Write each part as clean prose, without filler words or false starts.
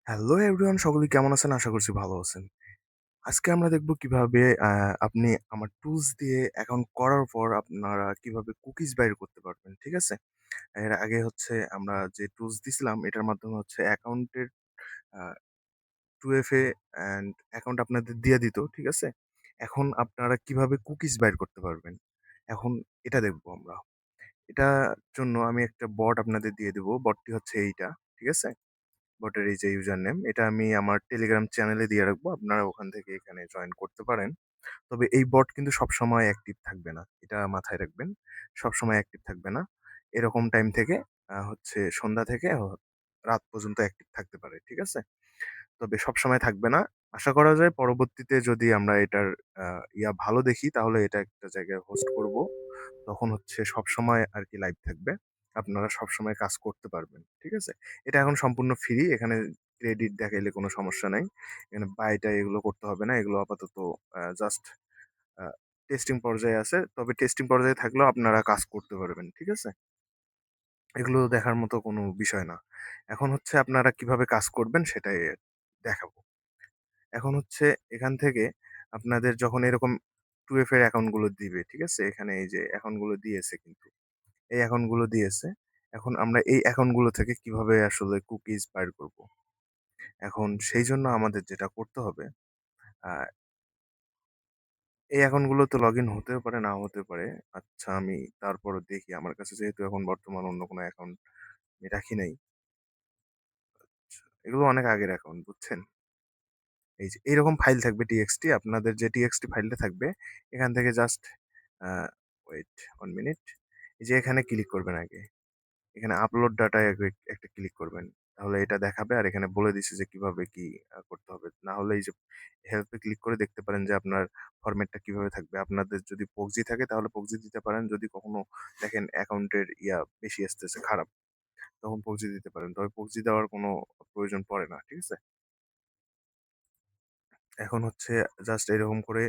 Hello everyone, সকলে কেমন আছেন? আশা করছি ভালো আছেন। আজকে আমরা দেখব কিভাবে আপনি আমার টুলস দিয়ে অ্যাকাউন্ট করার পর আপনারা কিভাবে কুকিজ বাইর করতে পারবেন। ঠিক আছে? এর আগে হচ্ছে আমরা যে টুলস দিছিলাম এটার মাধ্যমে হচ্ছে অ্যাকাউন্টের আ 2FA অ্যান্ড অ্যাকাউন্ট আপনাদের দিয়ে দিত। ঠিক আছে? এখন আপনারা কিভাবে কুকিজ বাইর করতে পারবেন। এখন এটা দেখব আমরা। এটার জন্য আমি একটা বট আপনাদের দিয়ে দিব। বটটি হচ্ছে এইটা। ঠিক আছে? বটের এই যে ইউজার নেম এটা আমি আমার টেলিগ্রাম চ্যানেলে দিয়ে রাখবো। আপনারা ওখান থেকে এখানে জয়েন করতে পারেন। তবে এই বট কিন্তু সবসময় অ্যাক্টিভ থাকবে না। এটা মাথায় রাখবেন। সবসময় অ্যাক্টিভ থাকবে না। এরকম টাইম থেকে হচ্ছে সন্ধ্যা থেকে রাত পর্যন্ত অ্যাক্টিভ থাকতে পারে। ঠিক আছে? তবে সবসময় থাকবে না। আশা করা যায় পরবর্তীতে যদি আমরা এটার আ ভালো দেখি তাহলে এটা একটা জায়গায় হোস্ট করব। তখন হচ্ছে সবসময় আরকি লাইভ থাকবে। আপনারা সবসময় কাজ করতে পারবেন। ঠিক আছে? এটা এখন সম্পূর্ণ ফ্রি। এখানে ক্রেডিট দেখাইলে কোনো সমস্যা নাই। এখানে বাই-টাই এগুলো করতে হবে না। এগুলো আপাতত জাস্ট আ টেস্টিং পর্যায়ে আছে। তবে টেস্টিং পর্যায়ে থাকলেও আপনারা কাজ করতে পারবেন। ঠিক আছে? এগুলো দেখার মতো কোনো বিষয় না। এখন হচ্ছে আপনারা কিভাবে কাজ করবেন সেটাই দেখাবো। এখন হচ্ছে এখান থেকে আপনাদের যখন এরকম 2FA এর অ্যাকাউন্ট গুলো দিবে, ঠিক আছে? এখানে এই যে অ্যাকাউন্ট গুলো দিয়েছে কিন্তু। এই অ্যাকাউন্ট গুলো দিয়েছে। এখন আমরা এই অ্যাকাউন্ট গুলো থেকে কিভাবে আসলে কুকিজ বাইর করব? এখন সেইজন্য আমাদের যেটা করতে হবে, আ এই অ্যাকাউন্ট গুলোতে লগইন হতেও পারে, নাও হতে পারে। আচ্ছা, আমি তারপরও দেখি। আমার কাছে যেহেতু এখন বর্তমান অন্য কোনো অ্যাকাউন্ট আমি রাখি নাই। আচ্ছা, এগুলো অনেক আগের অ্যাকাউন্ট, বুঝছেন? এই যে এইরকম ফাইল থাকবে টিএক্সটি। আপনাদের যে টিএক্সটি ফাইলটা থাকবে, এখান থেকে জাস্ট আ ওয়েট 1 মিনিট। এই যে এখানে ক্লিক করবেন আগে। এখানে আপলোড ডাটায় একটা ক্লিক করবেন। তাহলে এটা দেখাবে আর এখানে বলে দিছে যে কিভাবে কি করতে হবে। না হলে এই যে হেল্প এ ক্লিক করে দেখতে পারেন যে আপনার ফরমেটটা কিভাবে থাকবে। আপনাদের যদি POXI থাকে তাহলে POXI দিতে পারেন। যদি কখনো দেখেন অ্যাকাউন্টের বেশি আসতেছে খারাপ, তখন POXI দিতে পারেন। তবে POXI দেওয়ার কোনো প্রয়োজন পড়ে না। ঠিক আছে? এখন হচ্ছে জাস্ট এরকম করে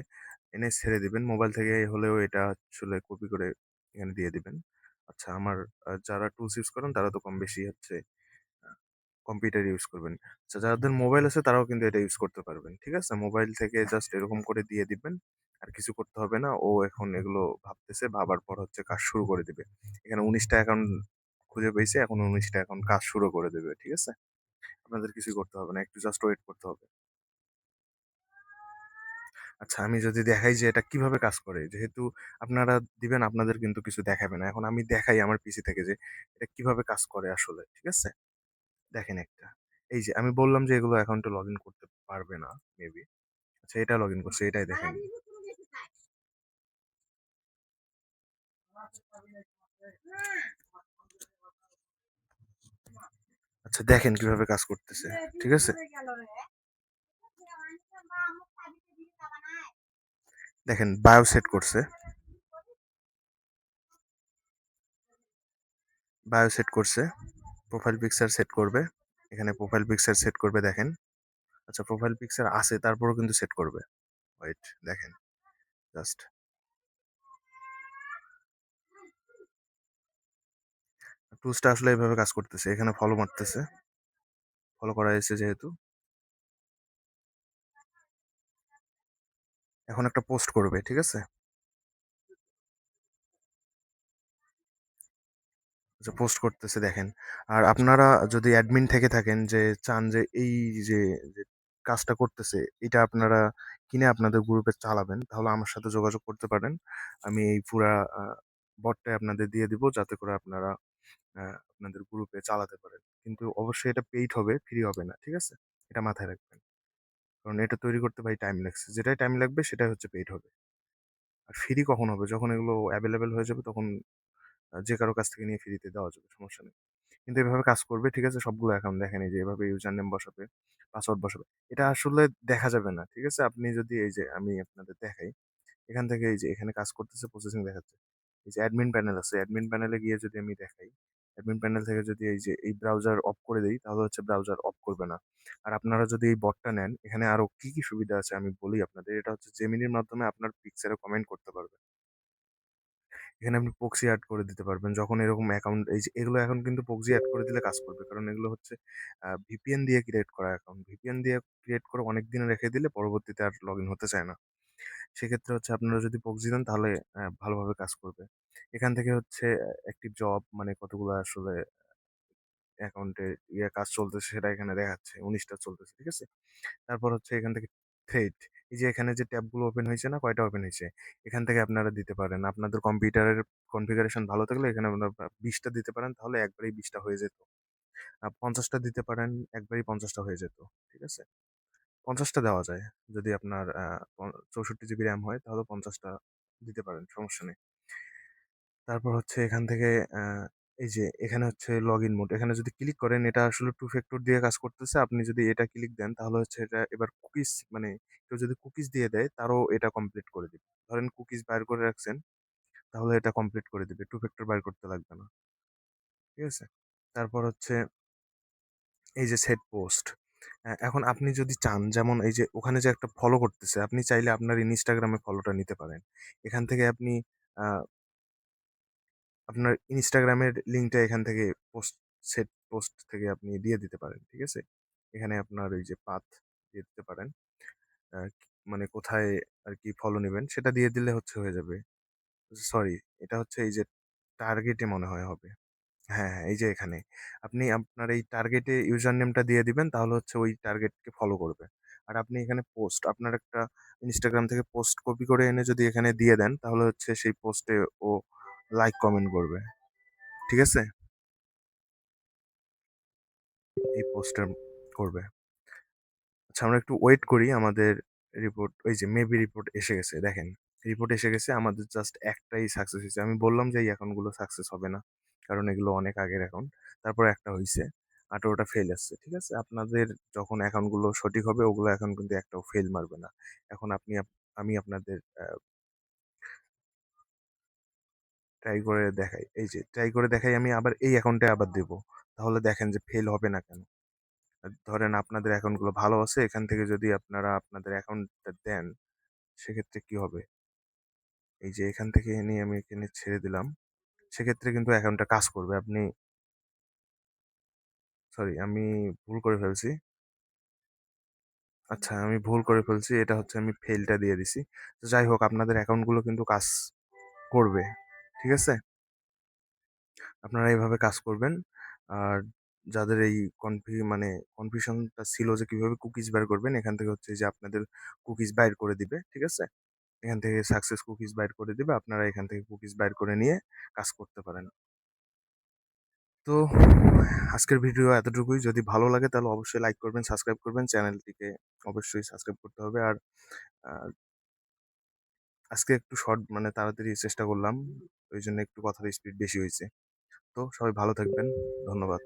এনে ছেড়ে দিবেন। মোবাইল থেকে হলেও এটা আসলে কপি করে এখানে দিয়ে দিবেন। আচ্ছা, আমার যারা টুলস ইউজ করেন তারা তো কম বেশি হচ্ছে আ কম্পিউটার ইউজ করবেন। আচ্ছা, যাদের মোবাইল আছে তারাও কিন্তু এটা ইউজ করতে পারবেন। ঠিক আছে? মোবাইল থেকে জাস্ট এরকম করে দিয়ে দিবেন। আর কিছু করতে হবে না। ও এখন এগুলো ভাবতেছে, ভাবার পর হচ্ছে কাজ শুরু করে দিবে। এখানে ১৯ টা অ্যাকাউন্ট খুঁজে পেয়েছে। এখন ১৯ টা অ্যাকাউন্ট কাজ শুরু করে দেবে। ঠিক আছে? আপনাদের কিছুই করতে হবে না। একটু জাস্ট ওয়েট করতে হবে। আচ্ছা, আমি যদি দেখাই যে এটা কিভাবে কাজ করে, যেহেতু আপনারা দিবেন আপনাদের কিন্তু কিছু দেখাবে না। এখন আমি দেখাই আমার পিসি থেকে যে এটা কিভাবে কাজ করে আসলে। ঠিক আছে? দেখেন একটা। এই যে আমি বললাম যে এগুলো অ্যাকাউন্টে লগইন করতে পারবে না মেবি। আচ্ছা, এটা লগইন করছে, এটাই দেখেন। আচ্ছা, দেখেন কিভাবে কাজ করতেছে। ঠিক আছে? দেখেন বায়ো সেট করছে। বায়ো সেট করছে। প্রোফাইল পিকচার সেট করবে। এখানে প্রোফাইল পিকচার সেট করবে দেখেন। আচ্ছা, প্রোফাইল পিকচার আছে তারপরেও কিন্তু সেট করবে। ওয়েট, দেখেন জাস্ট। টুলসটা আসলে এভাবে কাজ করতেছে। এখানে ফলো মারতেছে। ফলো করা হয়েছে যেহেতু। এখন একটা পোস্ট করবে। ঠিক আছে? যে পোস্ট করতেছে দেখেন। আর আপনারা যদি অ্যাডমিন থেকে থাকেন যে চান যে এই যে, যে কাজটা করতেছে এটা আপনারা কিনে আপনাদের গ্রুপে চালাবেন, তাহলে আমার সাথে যোগাযোগ করতে পারেন। আমি এই পুরা আ বটটাই আপনাদের দিয়ে দিব যাতে করে আপনারা আপনাদের গ্রুপে চালাতে পারেন। কিন্তু অবশ্যই এটা পেইড হবে, ফ্রি হবে না। ঠিক আছে? এটা মাথায় রাখবেন। কারণ এটা তৈরি করতে ভাই টাইম লাগছে। যেটাই টাইম লাগবে সেটাই হচ্ছে পেইড হবে। আর ফ্রি কখন হবে? যখন এগুলো এভেইলেবল হয়ে যাবে তখন যে কারো কাছ থেকে নিয়ে ফ্রিতে দেওয়া যাবে। সমস্যা নেই। কিন্তু এভাবে কাজ করবে, ঠিক আছে? সবগুলো অ্যাকাউন্ট দেখেন এই যে এভাবে ইউজার নেম বসাবে, পাসওয়ার্ড বসাবে। এটা আসলে দেখা যাবে না। ঠিক আছে? আপনি যদি এই যে আমি আপনাদের দেখাই, এখান থেকে এই যে এখানে কাজ করতেছে, প্রসেসিং দেখাচ্ছে। এই যে অ্যাডমিন প্যানেল আছে, অ্যাডমিন প্যানেলে গিয়ে যদি আমি দেখাই, অ্যাডমিন প্যানেল থেকে যদি এই যে এই ব্রাউজার অফ করে দেই তাহলে হচ্ছে ব্রাউজার অফ করবে না। আর আপনারা যদি এই বটটা নেন, এখানে আরো কি সুবিধা আছে আমি বলি আপনাদের। এটা হচ্ছে জেমিনির মাধ্যমে আপনার পিকচারে কমেন্ট করতে পারবেন। এখানে আপনি প্রক্সি এড করে দিতে পারবেন। যখন এরকম অ্যাকাউন্ট এই যে এগুলো এখন কিন্তু প্রক্সি এড করে দিলে কাজ করবে। কারণ এগুলো হচ্ছে VPN দিয়ে ক্রিয়েট করা অ্যাকাউন্ট। VPN দিয়ে ক্রিয়েট করে অনেকদিন রেখে দিলে পরবর্তীতে আর লগইন হতে চায় না। সেক্ষেত্রে হচ্ছে আপনারা যদি প্রক্সি দেন তাহলে ভালোভাবে কাজ করবে। এখান থেকে হচ্ছে অ্যাক্টিভ জব মানে কতগুলো আসলে অ্যাকাউন্টে কাজ চলতেছে সেটা এখানে দেখাচ্ছে। ১৯ টা চলতেছে। ঠিক আছে? তারপর হচ্ছে এখান থেকে থ্রেড। এই যে এখানে যে ট্যাবগুলো ওপেন হয়েছে না? কয়টা ওপেন হয়েছে? এখান থেকে আপনারা দিতে পারেন। আপনাদের কম্পিউটারের কনফিগারেশন ভালো থাকলে এখানে আপনারা ২০ টা দিতে পারেন। তাহলে একবারেই ২০ টা হয়ে যেত। ৫০ টা দিতে পারেন, একবারেই ৫০ টা হয়ে যেত। ঠিক আছে? ৫০ টা দেওয়া যায়। যদি আপনার ৬৪ জিবি র‍্যাম হয় তাহলে ৫০ টা দিতে পারেন। সমস্যা নেই। তারপর হচ্ছে এখান থেকে আ এই যে এখানে হচ্ছে লগইন মোড। এখানে যদি ক্লিক করেন এটা আসলে টু ফ্যাক্টর দিয়ে কাজ করতেছে। আপনি যদি এটা ক্লিক দেন তাহলে হচ্ছে এটা এবার কুকিজ মানে কেউ যদি কুকিজ দিয়ে দেয় তারও এটা কমপ্লিট করে দিবে। ধরেন কুকিজ বাইর করে রাখছেন তাহলে এটা কমপ্লিট করে দিবে। টু ফ্যাক্টর বাইর করতে লাগবে না। ঠিক আছে? তারপর হচ্ছে এই যে সেট পোস্ট। এখন আপনি যদি চান যেমন এই যে ওখানে যে একটা ফলো করতেছে আপনি চাইলে আপনার Instagram এ ফলোটা নিতে পারেন। এখান থেকে আপনি আ আপনার Instagram এর লিঙ্কটা এখান থেকে সেট পোস্ট থেকে আপনি দিয়ে দিতে পারেন। ঠিক আছে? এখানে আপনার ওই যে পাথ দিয়ে দিতে পারেন। আ মানে কোথায় আরকি ফলো নিবেন সেটা দিয়ে দিলে হচ্ছে হয়ে যাবে। সরি, এটা হচ্ছে এই যে টার্গেটে মনে হয় হবে। হ্যাঁ, হ্যাঁ, এই যে এখানে। আপনি আপনার এই টার্গেটে ইউজার নেমটা দিয়ে দিবেন তাহলে হচ্ছে ওই টার্গেটকে ফলো করবে। আর আপনি এখানে পোস্ট আপনার একটা Instagram থেকে পোস্ট কপি করে এনে যদি এখানে দিয়ে দেন তাহলে হচ্ছে সেই পোস্টে ও লাইক কমেন্ট করবে। ঠিক আছে? এই পোস্টার করবে। আচ্ছা আমরা একটু ওয়েট করি আমাদের রিপোর্ট ওই যে মেবি রিপোর্ট এসে গেছে দেখেন। রিপোর্ট এসে গেছে আমাদের জাস্ট একটাই সাকসেস হইছে। আমি বললাম যে এই অ্যাকাউন্ট গুলো সাকসেস হবে না। কারণ এগুলো অনেক আগের অ্যাকাউন্ট। তারপর একটা হইছে। ১৮ টা ফেইল আসছে। ঠিক আছে? আপনাদের যখন অ্যাকাউন্ট গুলো সঠিক হবে ওগুলো এখন কিন্তু একটাও ফেইল মারবে না। এখন আমি আপনাদের ট্রাই করে দেখাই। এই যে ট্রাই করে দেখাই আমি আবার এই অ্যাকাউন্টে আবার দিব। তাহলে দেখেন যে ফেইল হবে না কেন? ধরেন আপনাদের অ্যাকাউন্ট গুলো ভালো আছে। এখান থেকে যদি আপনারা আপনাদের অ্যাকাউন্টটা দেন সেক্ষেত্রে কি হবে? এই যে এখান থেকে নিয়ে আমি এখানে ছেড়ে দিলাম। সেক্ষেত্রে কিন্তু অ্যাকাউন্টটা কাজ করবে। সরি আমি ভুল করে ফেলছি। আচ্ছা আমি ভুল করে ফেলছি। এটা হচ্ছে আমি ফেইলটা দিয়ে দিছি। তো যাই হোক আপনাদের অ্যাকাউন্ট গুলো কিন্তু কাজ করবে। ঠিক আছে? আপনারা এভাবে কাজ করবেন। আর যাদের এই মানে কনফিউশনটা ছিল যে কিভাবে কুকিজ বের করবেন, এখান থেকে হচ্ছে যে আপনাদের কুকিজ বাইর করে দিবে। ঠিক আছে? এখান থেকে সাকসেস কুকিজ বাইর করে দিবে। আপনারা এখান থেকে কুকিজ বাইর করে নিয়ে কাজ করতে পারেন। তো আজকের ভিডিও এতটুকুই। যদি ভালো লাগে তাহলে অবশ্যই লাইক করবেন, সাবস্ক্রাইব করবেন। চ্যানেলটিকে অবশ্যই সাবস্ক্রাইব করতে হবে। আর আ আজকে একটু শর্ট মানে তাড়াতাড়ি চেষ্টা করলাম। ওইজন্য একটু কথার স্পিড বেশি হইছে। তো সবাই ভালো থাকবেন। ধন্যবাদ।